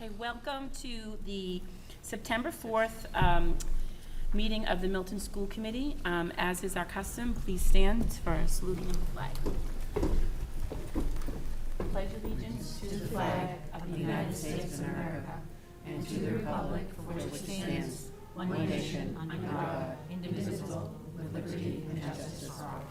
Okay, welcome to the September 4th meeting of the Milton School Committee. As is our custom, please stand for saluting the flag. Pledge allegiance to the flag of the United States of America and to the republic for which it stands, one nation, under God, indivisible, with liberty and justice for all.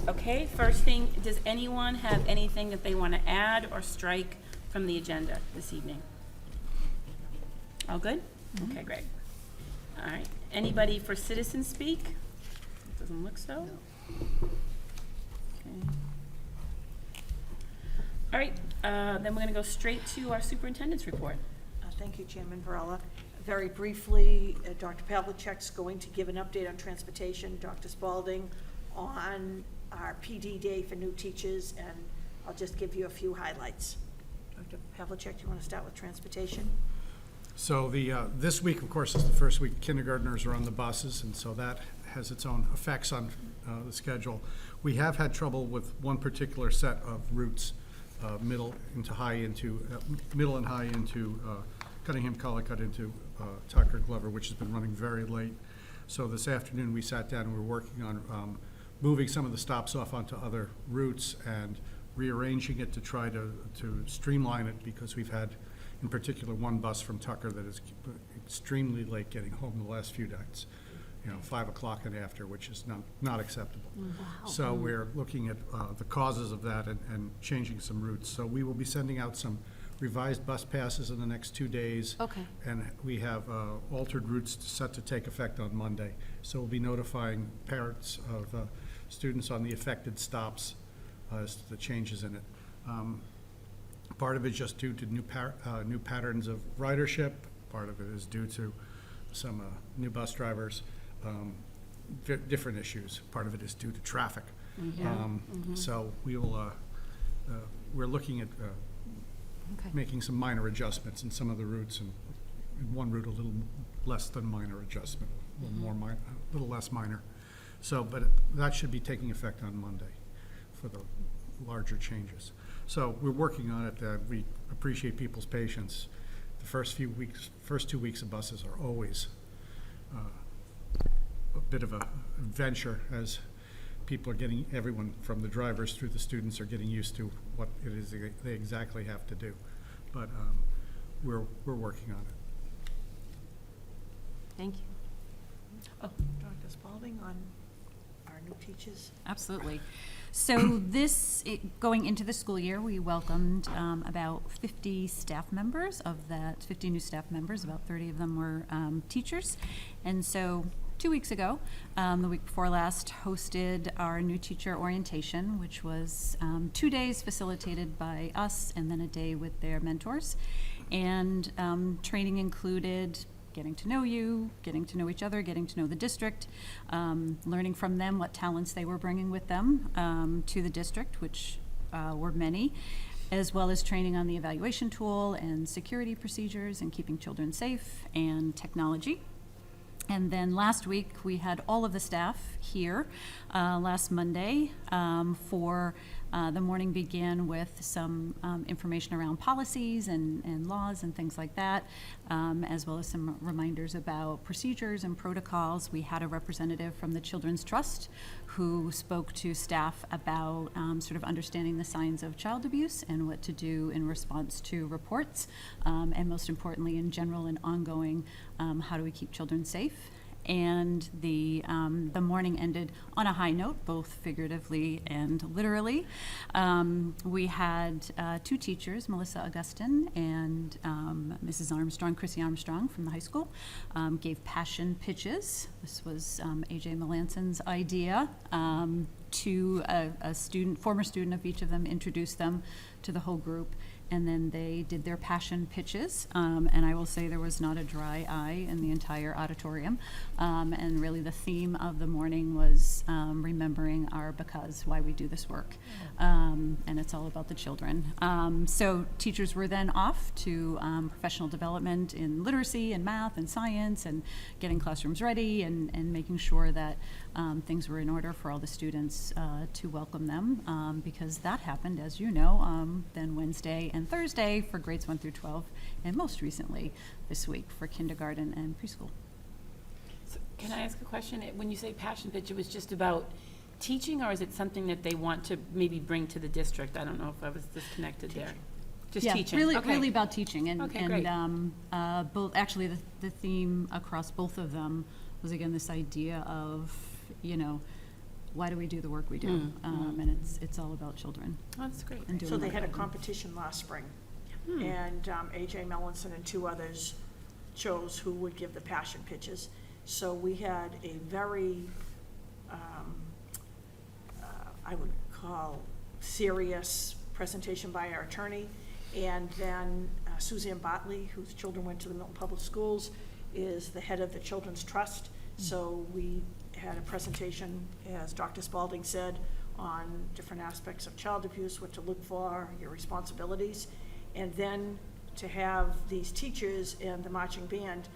Okay, first thing, does anyone have anything that they want to add or strike from the agenda this evening? All good? Mm-hmm. Okay, great. All right, anybody for citizen speak? Doesn't look so. No. Okay. All right, then we're going to go straight to our superintendent's report. Thank you, Chairman Varela. Very briefly, Dr. Pavlicek's going to give an update on transportation, Dr. Spalding on our PD day for new teachers, and I'll just give you a few highlights. Dr. Pavlicek, do you want to start with transportation? So this week, of course, is the first week kindergartners are on the buses, and so that has its own effects on the schedule. We have had trouble with one particular set of routes, middle and high into Cunningham, Collicutt into Tucker, Glover, which has been running very late. So this afternoon we sat down and we're working on moving some of the stops off onto other routes and rearranging it to try to streamline it, because we've had, in particular, one bus from Tucker that is extremely late getting home the last few nights, 5 o'clock and after, which is not acceptable. Wow. So we're looking at the causes of that and changing some routes. So we will be sending out some revised bus passes in the next 2 days. Okay. And we have altered routes set to take effect on Monday. So we'll be notifying parents of students on the affected stops as to the changes in it. Part of it is just due to new patterns of ridership. Part of it is due to some new bus drivers, different issues. Part of it is due to traffic. Mm-hmm. So we will, we're looking at making some minor adjustments in some of the routes, and in one route a little less than minor adjustment, a little more minor, a little less minor. So, but that should be taking effect on Monday for the larger changes. So we're working on it. We appreciate people's patience. The first 2 weeks of buses are always a bit of a venture, as people are getting, everyone from the drivers through the students are getting used to what it is they exactly have to do. But we're working on it. Thank you. Oh, Dr. Spalding on our new teachers. Absolutely. So going into the school year, we welcomed about 50 staff members. Of that 50 new staff members, about 30 of them were teachers. And so 2 weeks ago, the week before last, hosted our new teacher orientation, which was 2 days facilitated by us and then a day with their mentors. And training included getting to know you, getting to know each other, getting to know the district, learning from them what talents they were bringing with them to the district, which were many, as well as training on the evaluation tool and security procedures and keeping children safe and technology. And then last week we had all of the staff here last Monday for the morning began with some information around policies and laws and things like that, as well as some reminders about procedures and protocols. We had a representative from the Children's Trust who spoke to staff about sort of understanding the signs of child abuse and what to do in response to reports, and most importantly, in general and ongoing, how do we keep children safe? And the morning ended on a high note, both figuratively and literally. We had 2 teachers, Melissa Augustin and Mrs. Armstrong, Chrissy Armstrong from the high school, gave passion pitches. This was AJ Melanson's idea to a student, former student of each of them, introduced them to the whole group. and then they did their passion pitches. And I will say there was not a dry eye in the entire auditorium. And really the theme of the morning was remembering our because, why we do this work. And it's all about the children. So teachers were then off to professional development in literacy and math and science and getting classrooms ready and making sure that things were in order for all the students to welcome them, because that happened, as you know, then Wednesday and Thursday for grades 1 through 12, and most recently this week for kindergarten and preschool. So can I ask a question? When you say passion pitch, it was just about teaching, or is it something that they want to maybe bring to the district? I don't know if I was disconnected there. Just Yeah, teaching? really, Okay. really about teaching, and Okay, great. both actually the theme across both of them was again this idea of, you know, why do we do the work we do, and it's all about children Oh, that's great. and doing. So they what had a we do. competition last spring, and AJ Mellinson and 2 others chose who would give the passion pitches. So we had a very, I would call serious presentation by our attorney, and then Suzanne Botley, whose children went to the Milton Public Schools, is the head of the Children's Trust. So we had a presentation, as Dr. Spalding said, on different aspects of child abuse, what to look for, your responsibilities. And then to have these teachers and the marching band,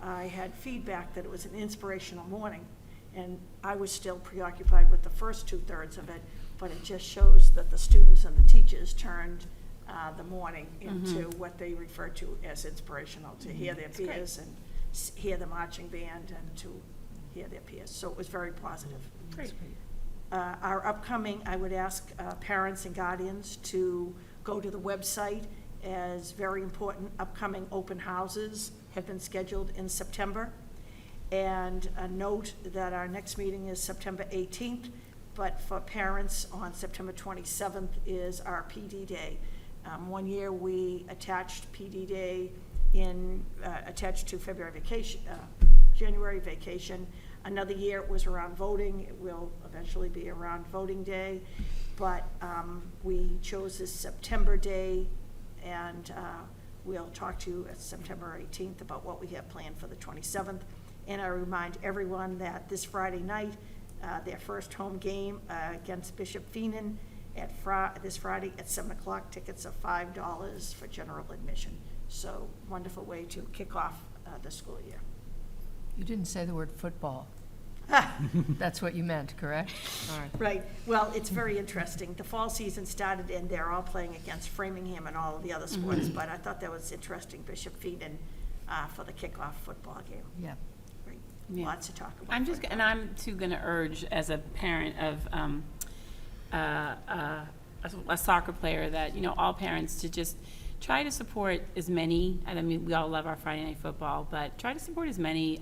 I had feedback that it was an inspirational morning. And I was still preoccupied with the first 2/3 of it, but it just shows that the students and the teachers turned the morning into what they refer to as inspirational, to hear their That's great. peers and hear the marching band and to hear their peers. So it was very positive. Great. Our upcoming, I would ask parents and guardians to go to the website, as very important upcoming open houses have been scheduled in September. And a note that our next meeting is September 18th, but for parents on September 27th is our PD Day. One year we attached PD Day attached to February vacation, January vacation. Another year it was around voting. It will eventually be around voting day, but we chose this September day, and we'll talk to you at September 18th about what we have planned for the 27th. And I remind everyone that this Friday night, their first home game against Bishop Feenan this Friday at 7 o'clock. Tickets are $5 for general admission. So wonderful way to kick off the school year. You didn't say the word football. That's what you meant, correct? All right. Right. Well, it's very interesting. The fall season started and they're all playing against Framingham and all of the other sports, but I thought that was interesting, Bishop Feenan, for the kickoff football game. Yeah. Great. Yeah. Lots to talk about. I'm just, and I'm too gonna urge as a parent of a soccer player that, you know, all parents to just try to support as many, and I mean, we all love our Friday night football, but try to support as many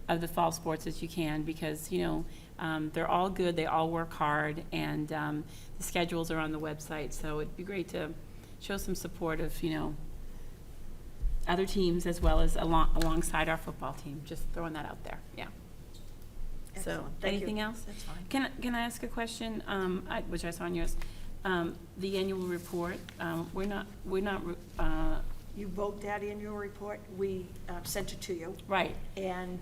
of the fall sports as you can, because, you know, they're all good, they all work hard, and the schedules are on the website, so it'd be great to show some support of, you know, other teams as well as alongside our football team. Just throwing that out there, yeah. So, Excellent. Thank you. anything else? That's fine. Can I ask a question, which I saw on yours? The annual report, we're not, You vote that annual report. We sent it to you, right. and.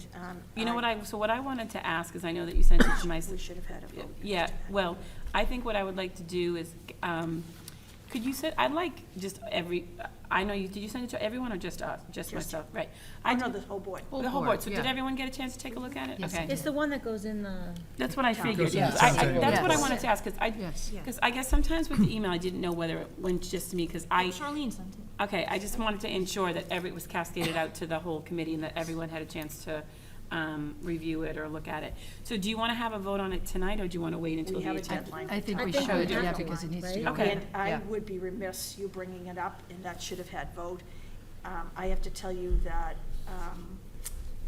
You know what I wanted to ask is, I know that you sent it to my, We should have had a vote. yeah, well, I think what I would like to do is, could you send, I'd like just I know did you send it to everyone or just us, just myself, right? I know the whole board. The whole board, so did yeah. everyone get a chance to take a look at it? Yes, Okay. It's the one that goes in the, That's what I figured, Yes. that's what I Yes. wanted to ask, because Yes. I guess sometimes with the email, I didn't know whether it went just to me, because Charlene sent it. okay, I just wanted to ensure that it was cascaded out to the whole committee and that everyone had a chance to review it or look at it. So do you want to have a vote on it tonight, or do you want to wait until We the have a 18th? deadline. I think I we think we should, have yeah, to because it needs to right? go. Okay. And I Yeah. would be remiss you bringing it up, and that should have had vote. I have to tell you that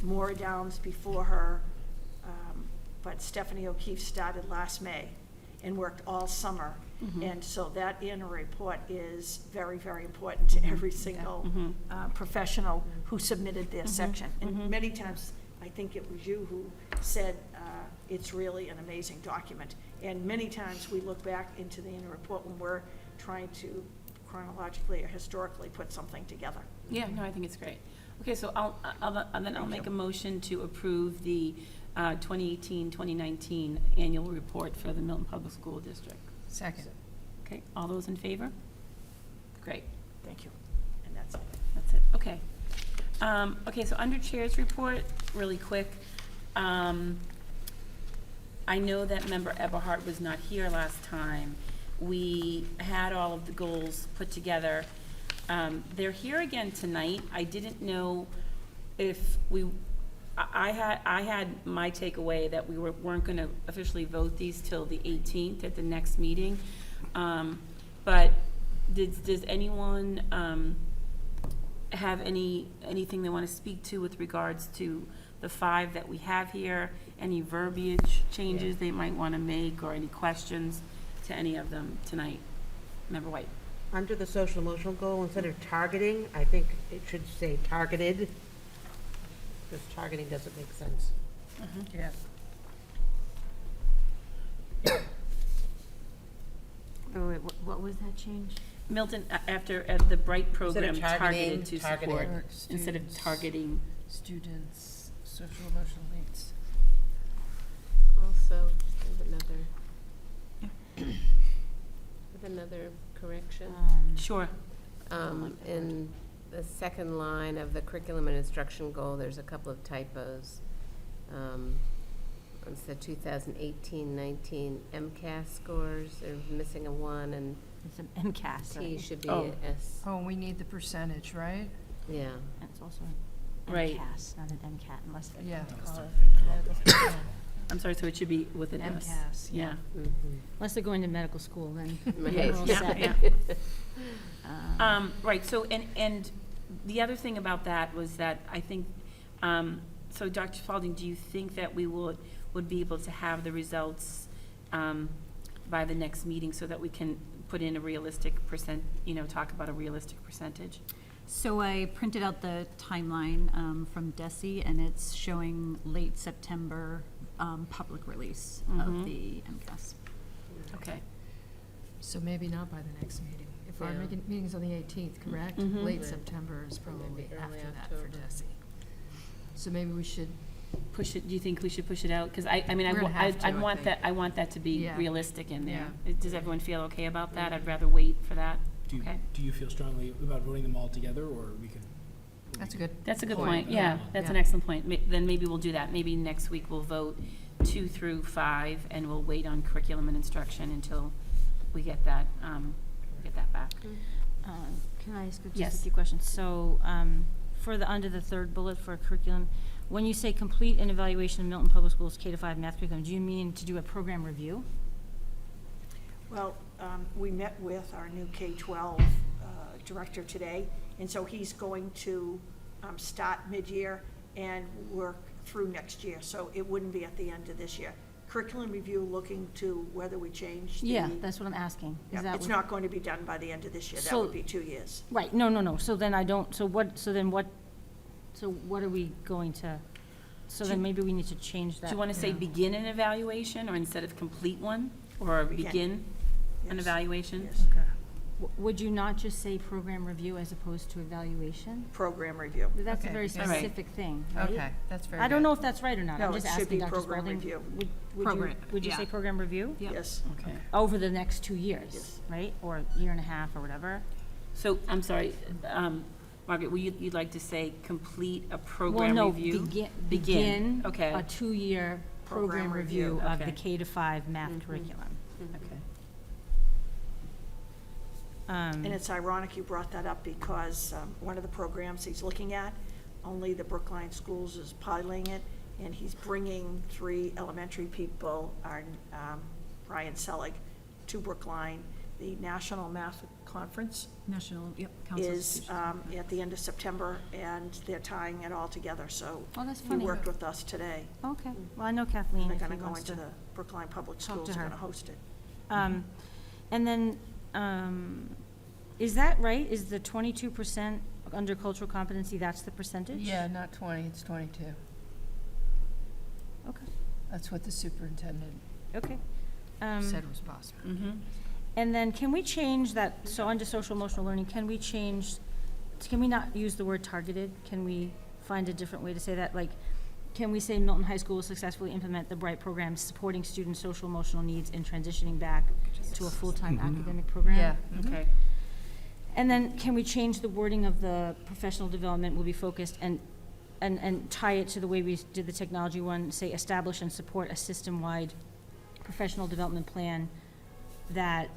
Maura Downs before her, but Stephanie O'Keefe started last May and worked all summer. And so that annual report is very, very important to every single professional who submitted their section. And many times, I think it was you who said, it's really an amazing document. And many times we look back into the annual report when we're trying to chronologically or historically put something together. Yeah, no, I think it's great. Okay, so I'll make a motion to approve the 2018-2019 annual report for the Milton Public School District. Second. Okay, all those in favor? Great, Thank you. And that's it. that's it, okay. Okay, so under Chair's report, really quick, I know that Member Eberhardt was not here last time. We had all of the goals put together. They're here again tonight. I didn't know if I had my takeaway that we weren't gonna officially vote these till the 18th at the next meeting. But does anyone, have anything they wanna speak to with regards to the 5 that we have here? Any verbiage changes they might wanna make, or any questions to any of them tonight? Member White? Under the social emotional goal, instead of targeting, I think it should say targeted, because targeting doesn't make sense. Yeah. Oh, wait, what was that change? Milton, after the Bright program Instead of targeted to targeting, support, targeted. instead of Students. targeting, Students, social emotional needs. Also, with another correction. sure. In the second line of the curriculum and instruction goal, there's a couple of typos. It's the 2018-19 MCAS scores, they're missing a 1, and It's an MCAS, T right? should be Oh. a S. Oh, we need the percentage, right? Yeah. And it's also an Right. MCAS, not an MCAT, unless they Yeah. call it. Yeah. I'm sorry, so it should be with an S. MCAS, yeah. Mhm. Unless they're going to medical school, then Right. we're all Yeah, set. yeah. Right, so, and the other thing about that was that I think, so Dr. Spalding, do you think that we would be able to have the results by the next meeting so that we can put in a realistic talk about a realistic percentage? So I printed out the timeline from DESI, and it's showing late September public release of the MCAS. Okay. So maybe not by the next meeting. If our Yeah. meeting's on the 18th, correct? Mhm. Late Right. September is probably Maybe after early that for October. DESI. So maybe we should, Push it, do you think we should push it out? Because I mean, We're gonna have to, I I want think. that, I want that to be Yeah. realistic in there. Yeah. Does everyone feel okay about that? I'd rather wait for that. Okay. Do you feel strongly about voting them all together, or we could? that's a good. That's a good Point, point, yeah, yeah. that's an Yeah. excellent point. Then maybe we'll do that. Maybe next week we'll vote 2 through 5, and we'll wait on curriculum and instruction until we get that back. Can I ask Yes. just a few questions? So, under the third bullet for curriculum, when you say complete an evaluation of Milton Public Schools K-5 math curriculum, do you mean to do a program review? Well, we met with our new K-12 director today, and so he's going to start mid-year and work through next year, so it wouldn't be at the end of this year. Curriculum review, looking to whether we change the. Yeah, that's what I'm asking. Is Yeah, that it's what- not going to be done by the end of this year, that So- would be 2 years. Right, no, so then so what are we going to, so then maybe we need to change that. Do you want to say Yeah. begin an evaluation, or instead of complete one? Or Begin. begin an Yes. evaluation? Yes. Okay. Would you not just say program review as opposed to evaluation? Program review. That's a Okay, very because- All right. specific thing, right? Okay, that's very good. I don't know if that's right or not. No, I'm just it should asking be Dr. program Spalding. review. Would you say program review? Yep. Yes. Okay. Over the next 2 years, Yes. right? Or a year and a half or whatever? So, I'm sorry, Margaret, you'd like to say complete a Well, program no, review? begin Okay. a 2-year Program program review. review of the Okay. K-5 math curriculum. Okay. And it's ironic you brought that up because one of the programs he's looking at, only the Brookline schools is piloting it, and he's bringing 3 elementary people, Brian Selig, to Brookline. The National Math Conference National, Council of is Teachers. at the end of September, and they're tying it all together, so Oh, that's he funny. worked with us today. Okay, well, I know Kathleen, They're if gonna he go wants into to. the Brookline Public talk Schools, to are her. gonna host it. And then, is that right? Is the 22% under cultural competency, that's the percentage? Yeah, not 20, it's 22. Okay, That's what the superintendent okay. said was possible. Mm-hmm. And then can we change that, so under social emotional learning, can we not use the word targeted? Can we find a different way to say that? Like, can we say Milton High School will successfully implement the BRIGHT program supporting students' social emotional needs and transitioning back to a full-time academic program? Yeah. Okay. And then can we change the wording of the professional development will be focused and tie it to the way we did the technology one, say establish and support a system-wide professional development plan that,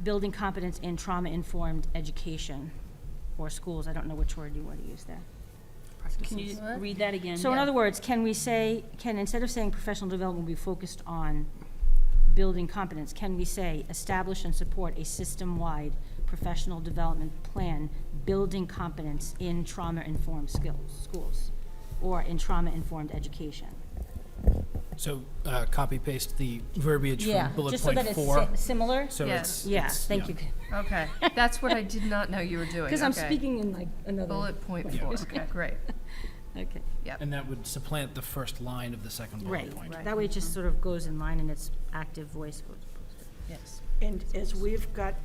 building competence in trauma-informed education or schools, I don't know which word you want to use there. Can you read that again? So in other words, can we say, instead of saying professional development will be focused on building competence, can we say establish and support a system-wide professional development plan building competence in trauma-informed schools or in trauma-informed education? So, copy paste the verbiage from bullet just so point that 4. it's similar? So Yes. Yeah, it's- thank you. Okay, that's what I did not know you were doing. Because I'm Okay. speaking in like another. Bullet point Yeah. 4, okay, great. Okay, And that would supplant the first line of the second bullet right. point. That way it just sort of goes in line and it's active voice. Yes. And as we've got,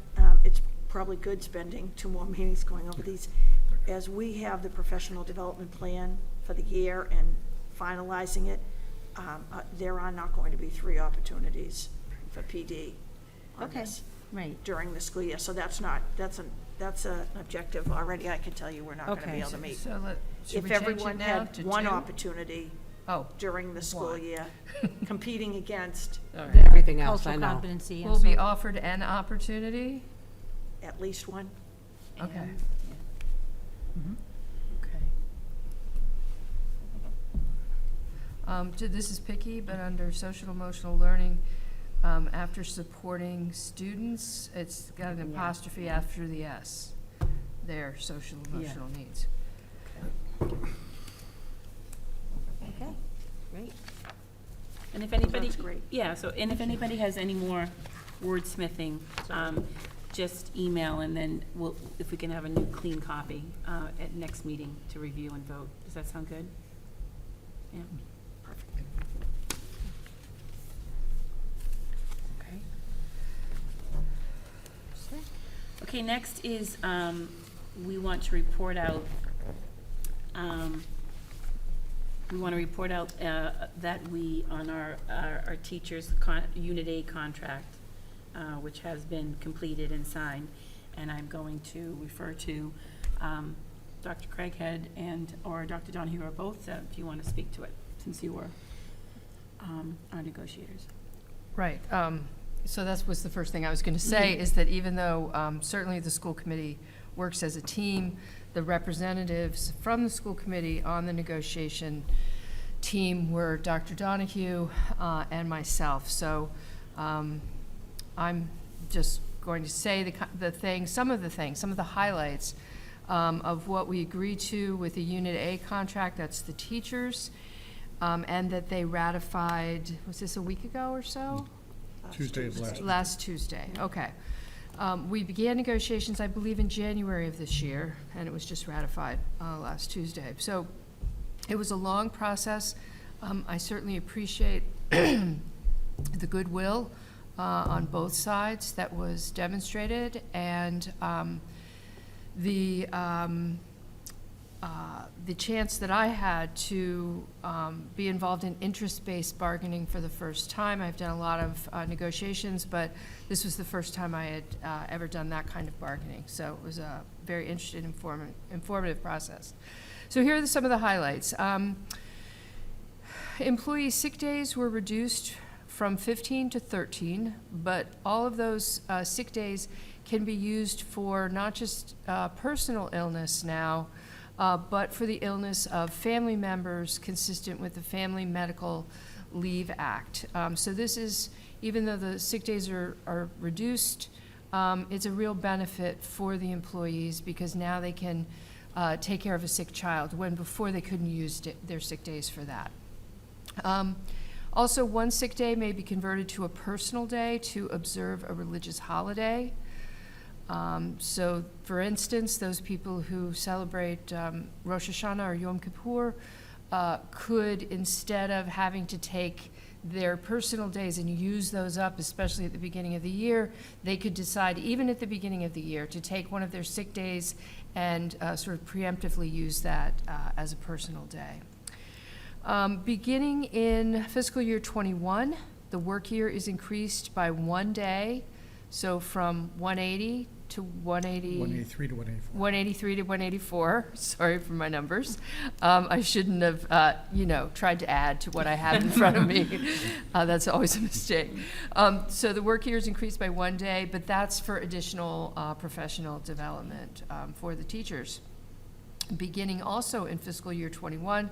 it's probably good spending 2 more meetings going over these. As we have the professional development plan for the year and finalizing it, there are not going to be 3 opportunities for PD on Okay. this Right. during the school year. So that's an objective already. I can tell you we're not going to be Okay. able to meet. So should If we change it everyone now had to one 2? opportunity Oh, during the school One. year, competing against Everything else, I Cultural know. competency. and will be so- offered an opportunity? at least one. Okay. and- Okay. This is picky, but under social emotional learning, after supporting students, it's got an apostrophe after the S, their social emotional needs. Okay, great. And if anybody. That's great. Yeah, so, and if anybody has any more wordsmithing, just email, and then we'll, if we can have a new clean copy at next meeting to review and vote. Does that sound good? Yeah. Okay. Okay, next is, we want to report out, that we, on our teachers' Unit A contract, which has been completed and signed, and I'm going to refer to Dr. Craighead or Dr. Donahue, or both, if you want to speak to it, since you were our negotiators. Right. So that was the first thing I was going to say, is that even though certainly the school committee works as a team, the representatives from the school committee on the negotiation team were Dr. Donahue and myself. So I'm just going to say some of the highlights of what we agreed to with the Unit A contract, that's the teachers, and that they ratified, was this a week ago or so? Tuesday of last. Last Tuesday, okay. We began negotiations, I believe, in January of this year, and it was just ratified last Tuesday. So it was a long process. I certainly appreciate the goodwill on both sides that was demonstrated, and the chance that I had to be involved in interest-based bargaining for the first time. I've done a lot of negotiations, but this was the first time I had ever done that kind of bargaining. So it was a very interesting, informative process. So here are some of the highlights. Employee sick days were reduced from 15 to 13, but all of those sick days can be used for not just personal illness now, but for the illness of family members consistent with the Family Medical Leave Act. So this is, even though the sick days are reduced, it's a real benefit for the employees because now they can take care of a sick child, when before they couldn't use their sick days for that. Also, one sick day may be converted to a personal day to observe a religious holiday. So, for instance, those people who celebrate Rosh Hashanah or Yom Kippur could, instead of having to take their personal days and use those up, especially at the beginning of the year, they could decide, even at the beginning of the year, to take one of their sick days and sort of preemptively use that as a personal day. Beginning in fiscal year '21, the work year is increased by 1 day, so from 180 to 180. 183 to 184. 183 to 184, sorry for my numbers. I shouldn't have, tried to add to what I have in front of me. That's always a mistake. So the work year is increased by 1 day, but that's for additional professional development for the teachers. Beginning also in fiscal year '21,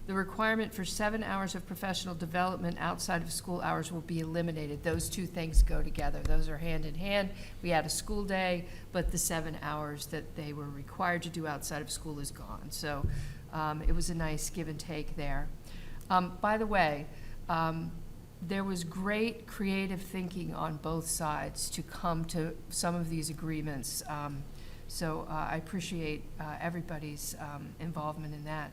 the requirement for 7 hours of professional development outside of school hours will be eliminated. Those two things go together. Those are hand in hand. We add a school day, but the 7 hours that they were required to do outside of school is gone. So it was a nice give and take there. By the way, there was great creative thinking on both sides to come to some of these agreements. So I appreciate everybody's involvement in that.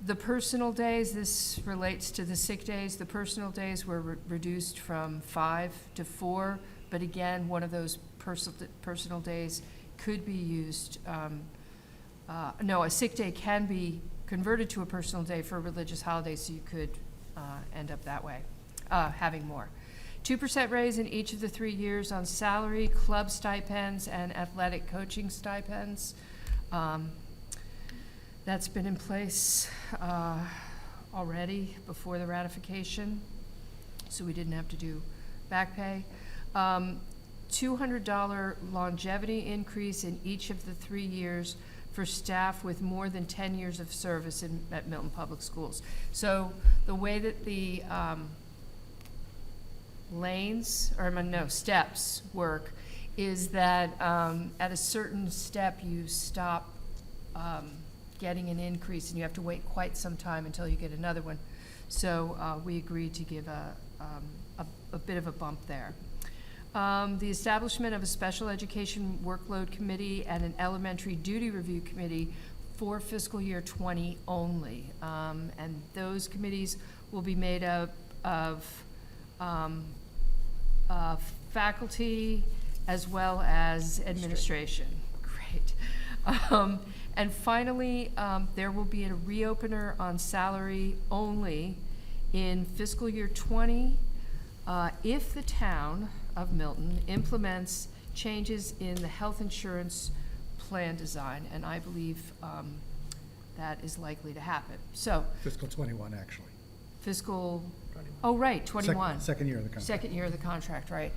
The personal days, this relates to the sick days. The personal days were reduced from 5 to 4, but again, one of those personal days could be used, a sick day can be converted to a personal day for a religious holiday, so you could end up that way, having more. 2% raise in each of the 3 years on salary, club stipends, and athletic coaching stipends. That's been in place already before the ratification, so we didn't have to do back pay. $200 longevity increase in each of the 3 years for staff with more than 10 years of service at Milton Public Schools. So the way that the steps work is that at a certain step you stop getting an increase, and you have to wait quite some time until you get another one. So we agreed to give a bit of a bump there. The establishment of a special education workload committee and an elementary duty review committee for fiscal year '20 only. And those committees will be made up of faculty as well as administration. Great. And finally, there will be a reopener on salary only in fiscal year '20 if the town of Milton implements changes in the health insurance plan design, and I believe that is likely to happen. So Fiscal '21, actually. fiscal, oh, right, '21. Second year of the contract. Second year of the contract, right.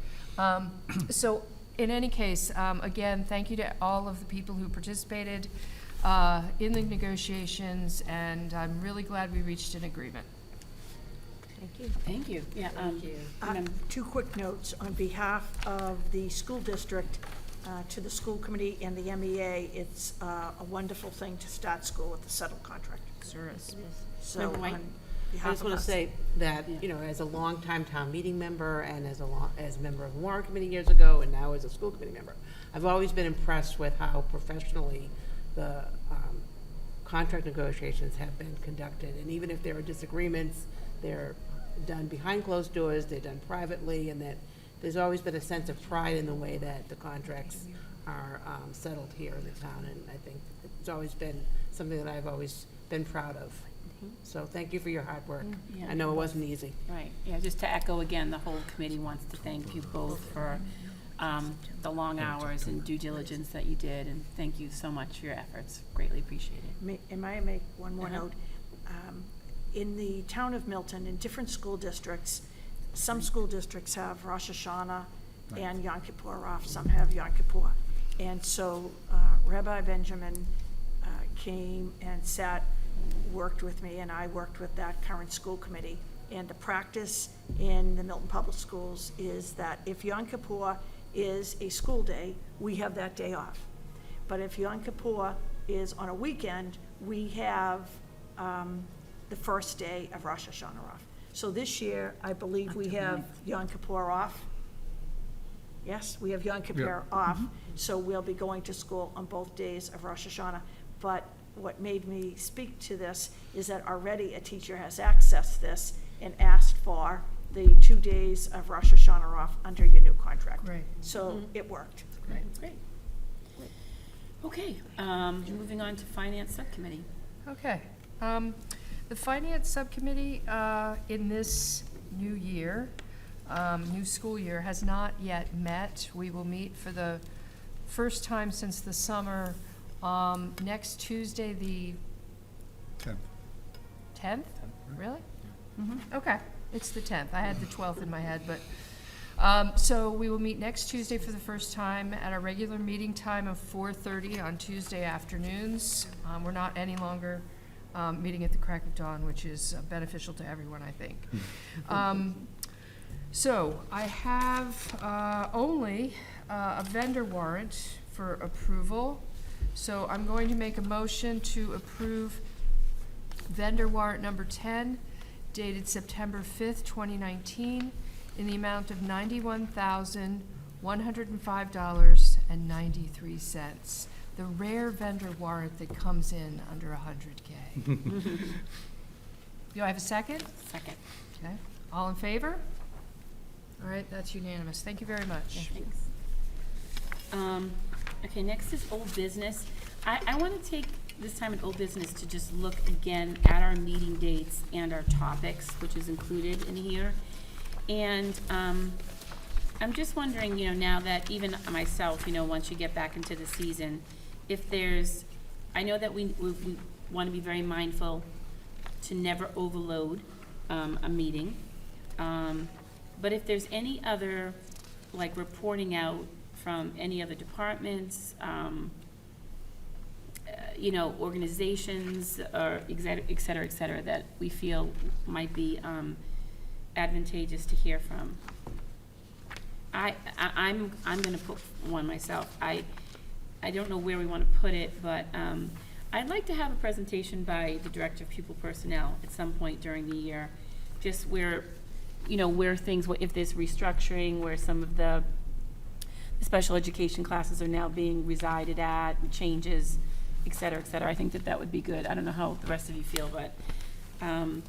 So in any case, again, thank you to all of the people who participated in the negotiations, and I'm really glad we reached an agreement. Thank you. Thank you. Yeah, Two quick notes on behalf of the school district to the school committee and the MEA. It's a wonderful thing to start school with a settled contract. Sure is. So Member White? on I behalf just of want to us. say that, as a longtime town meeting member and as a member of the warrant committee years ago and now as a school committee member, I've always been impressed with how professionally the contract negotiations have been conducted. And even if there are disagreements, they're done behind closed doors, they're done privately, and that there's always been a sense of pride in the way that the contracts are settled here in the town. And I think it's always been something that I've always been proud of. So thank you for your hard work. Yeah. I know it wasn't easy. right. Yeah, just to echo again, the whole committee wants to thank you both for the long hours and due diligence that you did, and thank you so much for your efforts. Greatly appreciated. May I make one more Uh-huh. note? In the town of Milton, in different school districts, some school districts have Rosh Hashanah and Yom Kippur off, some have Yom Kippur. And so Rabbi Benjamin came and worked with me, and I worked with that current school committee. And the practice in the Milton Public Schools is that if Yom Kippur is a school day, we have that day off. But if Yom Kippur is on a weekend, we have the first day of Rosh Hashanah off. So this year, I believe we have Yom Kippur off. Yes, we have Yom Kippur off, so we'll be going to school on both days of Rosh Hashanah. But what made me speak to this is that already a teacher has accessed this and asked for the 2 days of Rosh Hashanah off under your new contract. Great. So it worked. Great. Okay, moving on to Finance Subcommittee. Okay. The Finance Subcommittee, in this new year, new school year, has not yet met. We will meet for the first time since the summer, next Tuesday, the 10th. 10th? Really? Okay, it's the 10th. I had the 12th in my head, but, so we will meet next Tuesday for the first time at our regular meeting time of 4:30 on Tuesday afternoons. We're not any longer meeting at the crack of dawn, which is beneficial to everyone, I think. So I have only a vendor warrant for approval. So I'm going to make a motion to approve vendor warrant number 10, dated September 5th, 2019, in the amount of $91,105.93. The rare vendor warrant that comes in under 100K. Do I have a second? Second. Okay. All in favor? All right, that's unanimous. Thank you very much. Thanks. Okay, next is old business. I want to take this time in old business to just look again at our meeting dates and our topics, which is included in here. And I'm just wondering, now that even myself, once you get back into the season, if there's, I know that we want to be very mindful to never overload a meeting. But if there's any other, like, reporting out from any other departments, organizations, or et cetera, that we feel might be advantageous to hear from. I'm gonna put one myself. I don't know where we want to put it, but I'd like to have a presentation by the Director of Pupil Personnel at some point during the year, just where things, if there's restructuring, where some of the special education classes are now being resided at, and changes, et cetera, et cetera. I think that would be good. I don't know how the rest of you feel, but I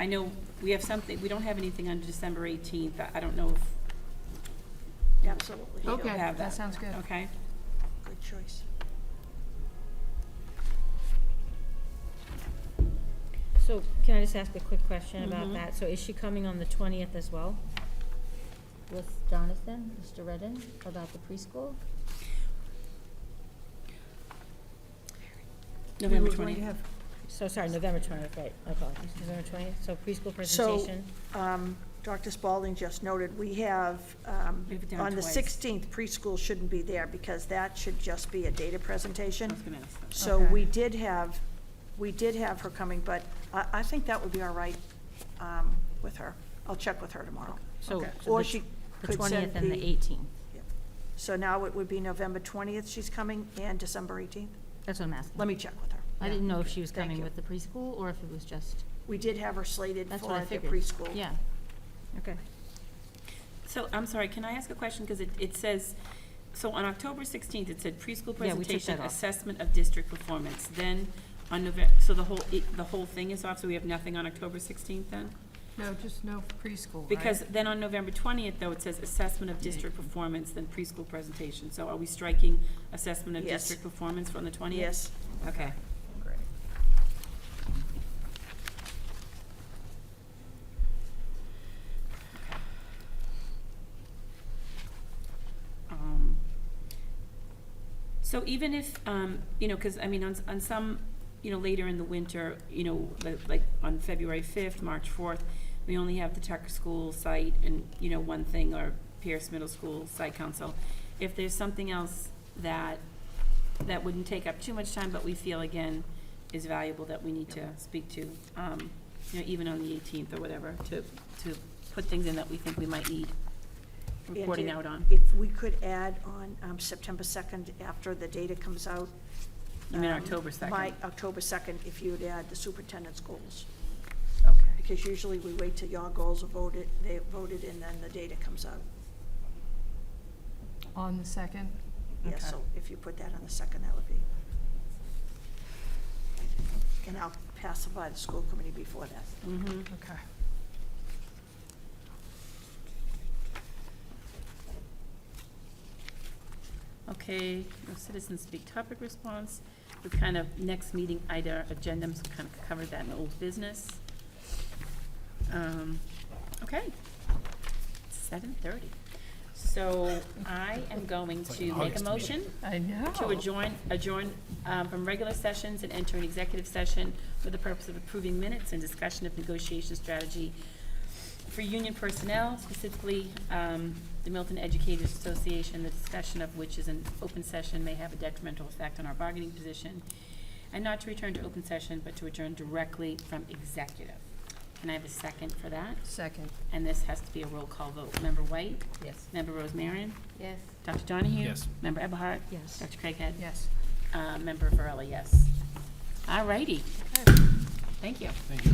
know we have something, we don't have anything on December 18th. I don't know if Absolutely. you'll Okay, have that sounds good. Okay. Good choice. So can I just ask a quick question about Mhm. that? So is she coming on the 20th as well? With Jonathan, Mr. Redden, about the preschool? November We were going to 20th. have- So, sorry, November 20th, right, I apologize, November 20th, so preschool So, presentation? Dr. Spalding just noted, we have, We have it down on the twice. 16th, preschool shouldn't be there because that should just be a data presentation. I was gonna ask that. So Okay. we did have her coming, but I think that would be all right with her. I'll check with her tomorrow. So Or the she The could 20th send and the 18th, So now it would be November 20th she's coming and December 18th? that's what I'm asking. Let me check with her. I didn't know if she was Thank coming you. with the preschool, or if it was just, We did have her slated that's for what I the figured. preschool. Yeah, okay. So, I'm sorry, can I ask a question? Because it says, so on October 16th, it said preschool Yeah, we took presentation, that off. assessment of district performance. Then on so the whole thing is off, so we have nothing on October 16th then? No, just no preschool, right? Because then on November 20th, though, it says assessment of district performance, then preschool presentation. So are we striking assessment of Yes. district performance from the 20th? Yes. Okay. Great. So even if, because, on some, later in the winter, like on February 5th, March 4th, we only have the Tucker School site and, one thing, or Pierce Middle School site council. If there's something else that wouldn't take up too much time, but we feel, again, is valuable that we need to speak to, even on the 18th or whatever, to put things in that we think we might need reporting out on. If we could add on September 2nd, after the data comes out. You mean October 2nd? By October 2nd, if you would add the superintendent's goals. Okay. Because usually we wait till your goals are voted, and then the data comes out. On the 2nd? Yeah, Okay. so if you put that on the 2nd, that would be. I'll pass it by the school committee before that. Mm-hmm. Okay. Okay, no citizen speak topic response. We kind of, next meeting item, agendas, kind of covered that in old business. Okay, 7:30. So I am going to make a August motion I know. to adjourn from regular sessions and enter an executive session for the purpose of approving minutes and discussion of negotiation strategy for union personnel, specifically the Milton Educators Association, the discussion of which is an open session may have a detrimental effect on our bargaining position, and not to return to open session, but to adjourn directly from executive. Can I have a second for that? Second, And this has to be a roll call vote. Member White? Yes. Member Rose Marion? Yes. Dr. Donahue? Yes. Member Eberhart? Yes. Dr. Craighead? yes. Member Varela, yes. All righty. Thank you. Thank you.